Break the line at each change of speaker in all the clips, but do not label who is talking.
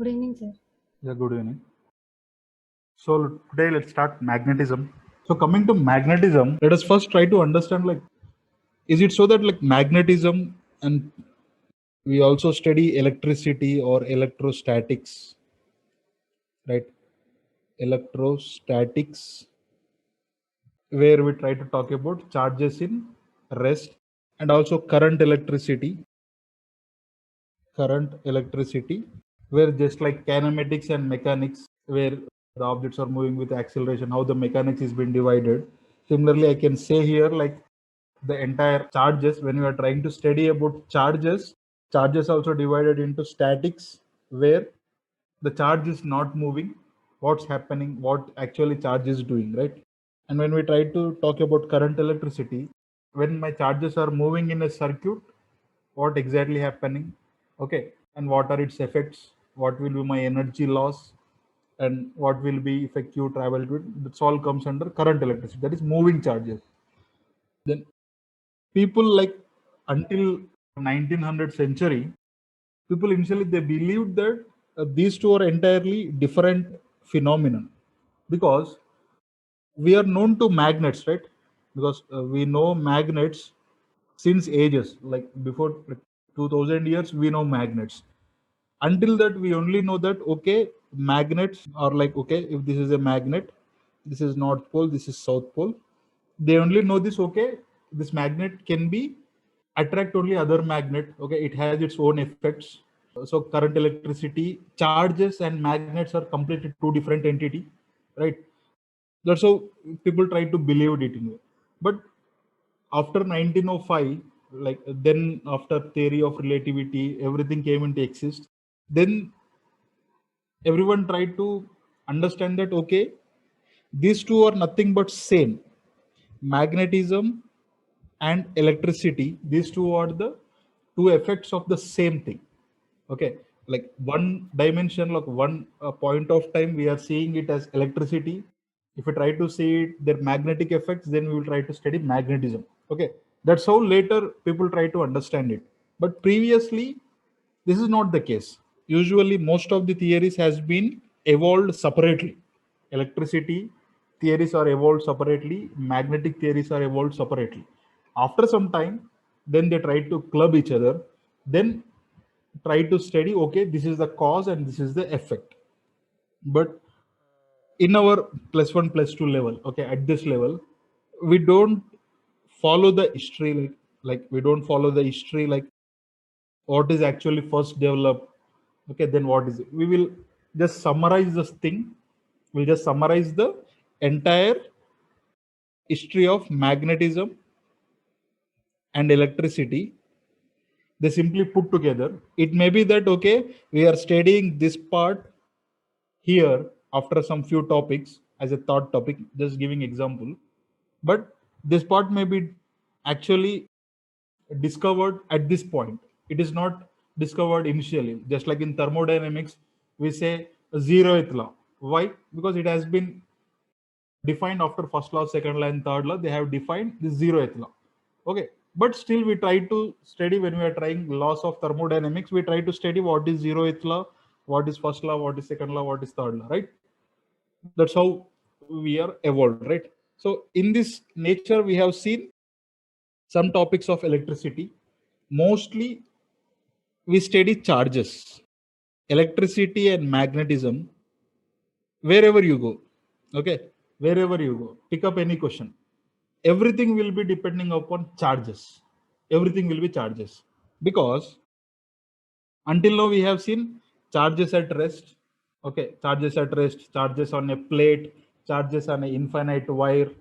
Good evening, sir.
Yeah, good evening. So today let's start magnetism. So coming to magnetism, let us first try to understand is it so that magnetism, and we also study electricity or electrostatics, right? Electrostatics, where we try to talk about charges in rest, and also current electricity, where just like kinematics and mechanics, where the objects are moving with acceleration, how the mechanics is been divided. Similarly, I can say here the entire charges, when we are trying to study about charges also divided into statics, where the charge is not moving, what's happening, what actually charge is doing, right? And when we try to talk about current electricity, when my charges are moving in a circuit, what exactly happening, okay, and what are its effects, what will be my energy loss, and what will be effective travel to it. That's all comes under current electricity, that is moving charges. Then people until 1900 century, people initially they believed that these two are entirely different phenomenon, because we are known to magnets, right? Because we know magnets since ages, like before 2000 years we know magnets. Until that we only know that, okay, magnets are okay, if this is a magnet, this is north pole, this is south pole. They only know this, okay, this magnet can be attract only other magnet, okay, it has its own effects. So current electricity, charges and magnets are completely two different entity, right? That's how people try to believe it in. But after 1905, then after theory of relativity, everything came into exist. Then everyone tried to understand that, okay, these two are nothing but same. Magnetism and electricity, these two are the two effects of the same thing, okay. Like one dimension, like one point of time, we are seeing it as electricity. If we try to see it, their magnetic effects, then we will try to study magnetism, okay. That's how later people try to understand it. But previously this is not the case. Usually most of the theories has been evolved separately. Electricity theories are evolved separately, magnetic theories are evolved separately. After some time, then they try to club each other, then try to study, okay, this is the cause and this is the effect. But in our plus one plus two level, okay, at this level we don't follow the history, we don't follow the history, like what is actually first developed, okay, then what is it. We will just summarize this thing. We'll just summarize the entire history of magnetism and electricity. They simply put together. It may be that, okay, we are studying this part here after some few topics as a third topic, just giving example. But this part may be actually discovered at this point. It is not discovered initially. Just like in thermodynamics, we say zeroth law. Why? Because it has been defined after first law, second law, and third law. They have defined the zeroth law. Okay. But still we try to study, when we are trying laws of thermodynamics, we try to study what is zeroth law, what is first law, what is second law, what is third law, right? That's how we are evolved, right? So in this nature, we have seen some topics of electricity. Mostly we study charges, electricity and magnetism. Wherever you go, okay, wherever you go, pick up any question, everything will be depending upon charges. Everything will be charges, because until now we have seen charges at rest, okay, charges at rest, charges on a plate, charges on an infinite wire,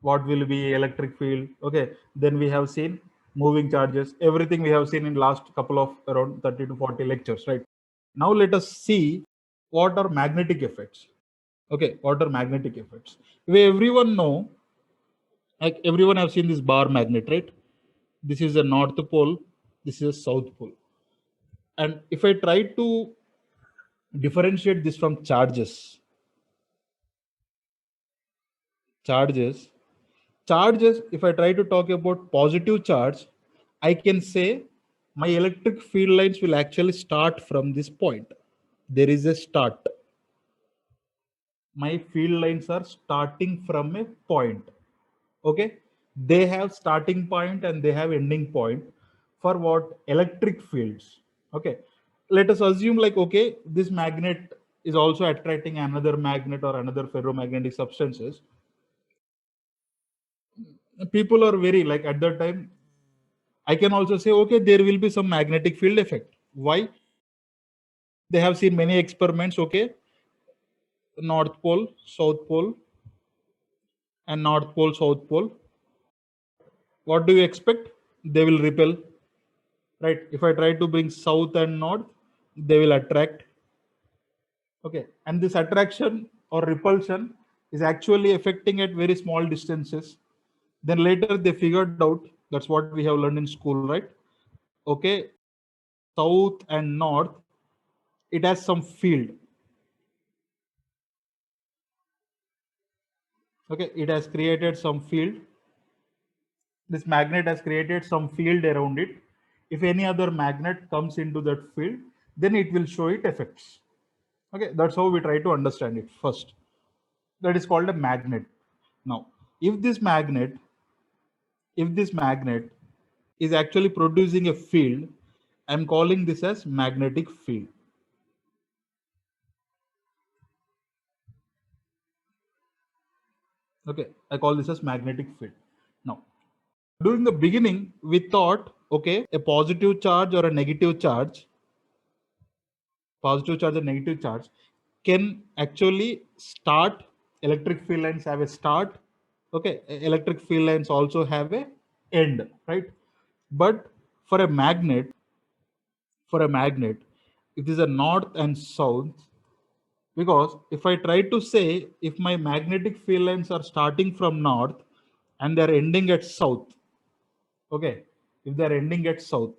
what will be electric field, okay. Then we have seen moving charges, everything we have seen in last couple of around 30 to 40 lectures, right? Now let us see what are magnetic effects, okay. What are magnetic effects? We everyone know, like everyone have seen this bar magnet, right? This is a north pole, this is a south pole. And if I try to differentiate this from charges, if I try to talk about positive charge, I can say my electric field lines will actually start from this point. there is a start. My field lines are starting from a point. Okay, they have starting point and they have ending point for what? Electric fields. Okay, let us assume like, okay, this magnet is also attracting another magnet or another ferromagnetic substances. People are very like, at that time I can also say, okay, there will be some magnetic field effect. Why? They have seen many experiments. Okay, North Pole, South Pole, and North Pole, South Pole. What do you expect? They will repel, right? If I try to bring south and north, they will attract. Okay, and this attraction or repulsion is actually affecting at very small distances. Then later they figured out, that's what we have learned in school, right? Okay, south and north, it has some field. Okay, it has created some field. This magnet has created some field around it. If any other magnet comes into that field, then it will show it effects. Okay, that's how we try to understand it first. That is called a magnet. Now, if this magnet is actually producing a field, I'm calling this as magnetic field. Okay, I call this as magnetic field. Now, during the beginning, we thought, okay, a positive charge or a negative charge, can actually start. Electric field lines have a start. Okay, electric field lines also have a end, right? But for a magnet, it is a north and south, because if I try to say, if my magnetic field lines are starting from north and they're ending at south, okay, if they're ending at south,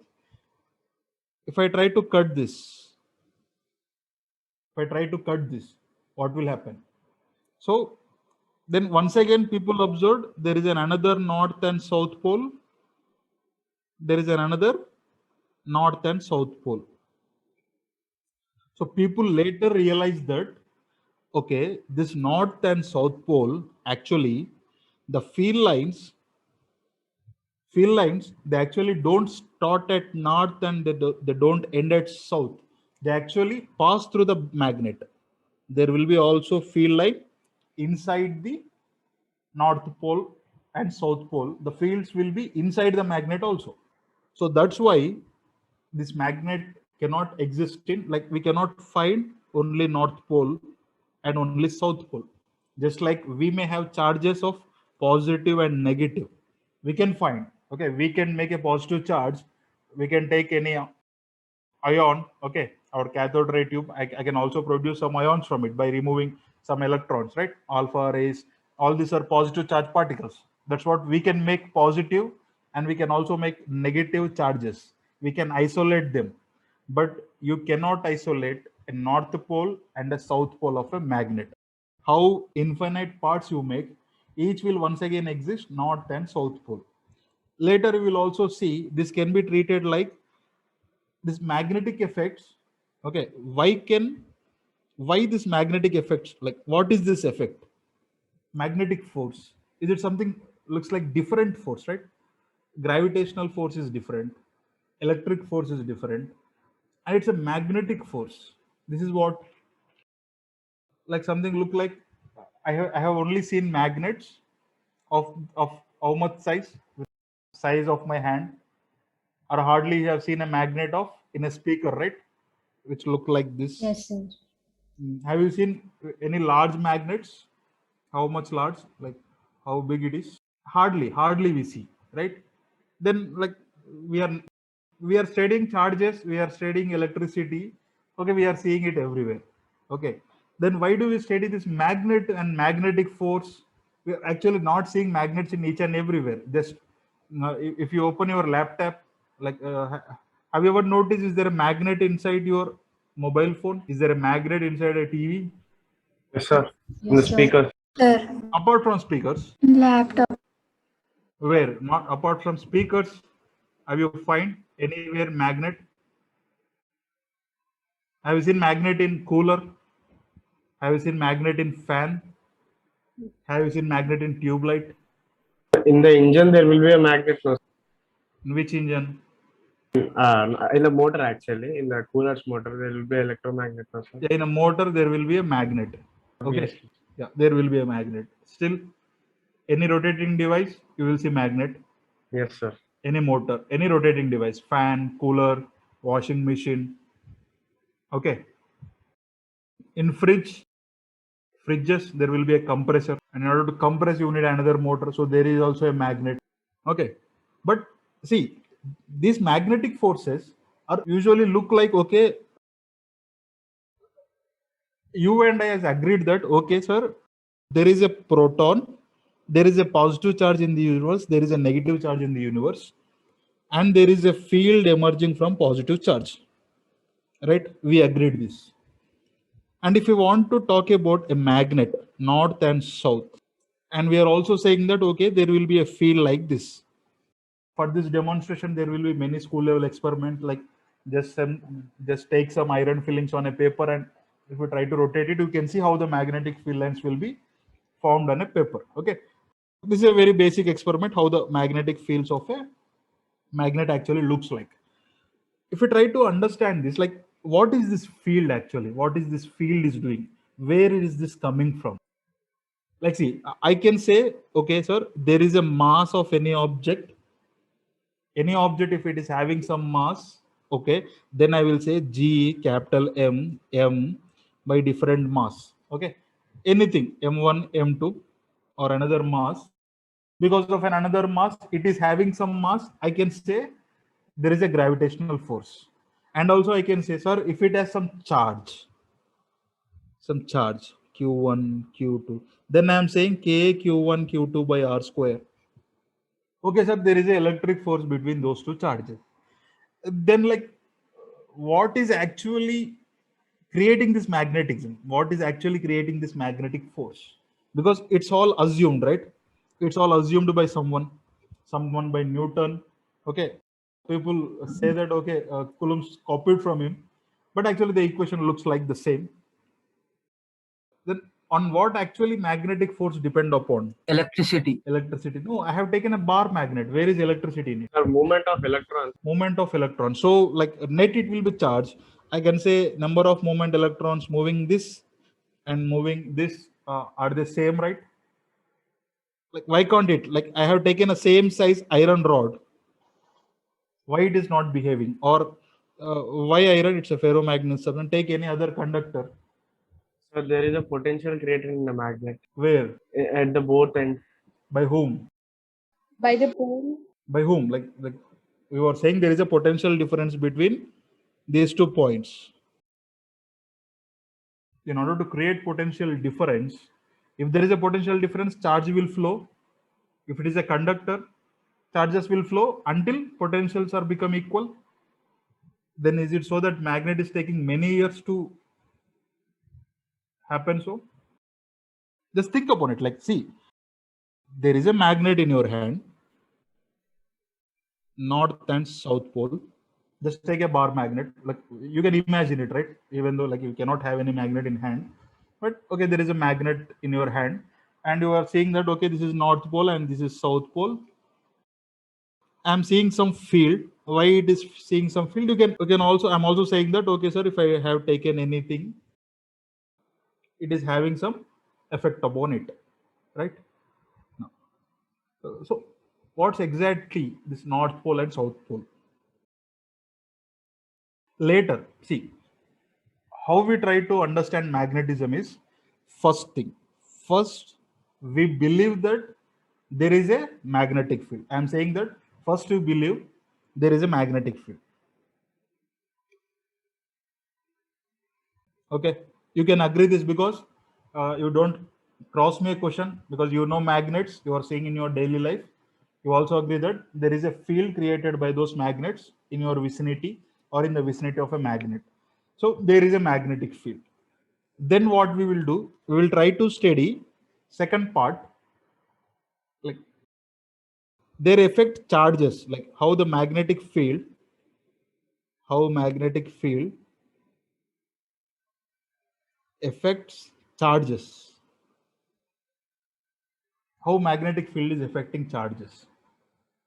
if I try to cut this, what will happen? So then once again, people observed there is an another north and south pole. There is an another north and south pole. So people later realized that, okay, this north and south pole, actually the field lines, they actually don't start at north and they don't end at south. They actually pass through the magnet. There will be also field line inside the north pole and south pole. The fields will be inside the magnet also. So that's why this magnet cannot exist in, like, we cannot find only north pole and only south pole. Just like we may have charges of positive and negative, we can find, okay, we can make a positive charge, we can take any ion, okay, our cathode ray tube, I can also produce some ions from it by removing some electrons, right? Alpha rays, all these are positive charge particles. That's what we can make positive, and we can also make negative charges. We can isolate them, but you cannot isolate a north pole and a south pole of a magnet. How infinite parts you make, each will once again exist north and south pole. Later we will also see this can be treated like this magnetic effects. Okay, why this magnetic effects, like what is this effect? Magnetic force, is it something looks like different force, right? Gravitational force is different, electric force is different, and it's a magnetic force. This is what, like, something look like, I have only seen magnets of how much size of my hand, or hardly have seen a magnet of in a speaker, right? Which look like this.
Yes, sir.
Have you seen any large magnets? How much large? Like how big it is? Hardly we see, right? Then like we are we are studying charges, we are studying electricity. Okay, we are seeing it everywhere. Okay, then why do we study this magnet and magnetic force? We are actually not seeing magnets in each and everywhere. Just if you open your laptop, like have you ever noticed, is there a magnet inside your mobile phone? Is there a magnet inside a TV?
Yes, sir. In the
Yes, sir.
speaker.
Sir,
Apart from speakers,
laptop.
where not apart from speakers, have you find anywhere magnet? Have you seen magnet in cooler? Have you seen magnet in fan? Have you seen magnet in tube light?
In the engine, there will be a magnet. No,
In which engine?
in the motor, actually, in the cooler's motor, there will be electromagnet. No, sir.
Yeah, in a motor, there will be a magnet. Okay.
Obviously.
Yeah, there will be a magnet. Still, any rotating device, you will see magnet.
Yes, sir.
Any motor, any rotating device, fan, cooler, washing machine. Okay. In fridges, there will be a compressor. And in order to compress, you need another motor. So there is also a magnet. Okay. But see, these magnetic forces are usually look like, okay, you and I has agreed that, okay, sir, there is a proton, there is a positive charge in the universe, there is a negative charge in the universe, and there is a field emerging from positive charge. Right? We agreed this. And if you want to talk about a magnet, north and south, and we are also saying that, okay, there will be a field like this. For this demonstration, there will be many school level experiment, like just take some iron fillings on a paper, and if you try to rotate it, you can see how the magnetic field lines will be formed on a paper. Okay, this is a very basic experiment, how the magnetic fields of a magnet actually looks like. If we try to understand this, like what is this field actually, what is this field is doing, where is this coming from? Like, see, I can say, okay sir, there is a mass of any object. Any object, if it is having some mass, okay, then I will say G capital M by different mass. Okay, anything M1 M2 or another mass, because of an another mass, it is having some mass, I can say there is a gravitational force. And also I can say, sir, if it has some charge q1 q2, then I am saying k q1 q2 by r square. Okay sir, there is an electric force between those two charges. Then, like, what is actually creating this magnetism, what is actually creating this magnetic force? Because it's all assumed, right? It's all assumed by someone by Newton. Okay, people say that, okay, Coulomb's copied from him, but actually the equation looks like the same. Then on what actually magnetic force depend upon? Electricity. No, I have taken a bar magnet. Where is electricity in it?
The movement of electrons.
Movement of electrons. So like net, it will be charge. I can say number of movement electrons moving this and moving this are the same, right? Like, why can't it, like, I have taken a same size iron rod, why it is not behaving? Or why iron? It's a ferromagnetic substance. Take any other conductor.
So there is a potential created in the magnet
Where?
at the both ends.
By whom?
By the pole.
By whom? Like we were saying, there is a potential difference between these 2 points. In order to create potential difference, if there is a potential difference, charge will flow. If it is a conductor, charges will flow until potentials are become equal. Then is it so that magnet is taking many years to happen? So just think upon it. Like, see, there is a magnet in your hand, north and south pole. Just take a bar magnet, like you can imagine it, right? Even though like you cannot have any magnet in hand, but okay, there is a magnet in your hand, and you are seeing that, okay, this is north pole and this is south pole. I'm seeing some field. Why it is seeing some field? You can also, I'm also saying that, okay sir, if I have taken anything, it is having some effect upon it, right? No. So what's exactly this north pole and south pole? Later, see, how we try to understand magnetism is, first we believe that there is a magnetic field. I'm saying that first we believe there is a magnetic field. Okay, you can agree this, because you don't cross me a question, because you know magnets, you are seeing in your daily life. You also agree that there is a field created by those magnets in your vicinity or in the vicinity of a magnet. So there is a magnetic field. Then what we will do, we will try to study second part, like their effect charges, like how magnetic field affects charges. How magnetic field is affecting charges.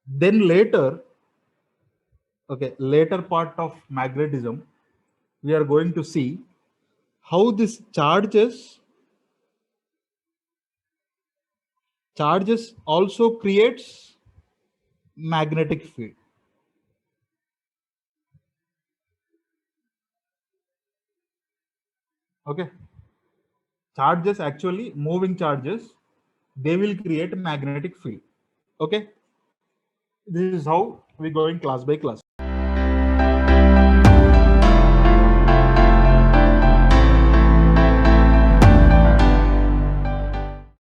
Then later, okay, later part of magnetism, we are going to see how this charges also creates magnetic field. Okay, charges, actually moving charges, they will create magnetic field. Okay, this is how we're going class by class.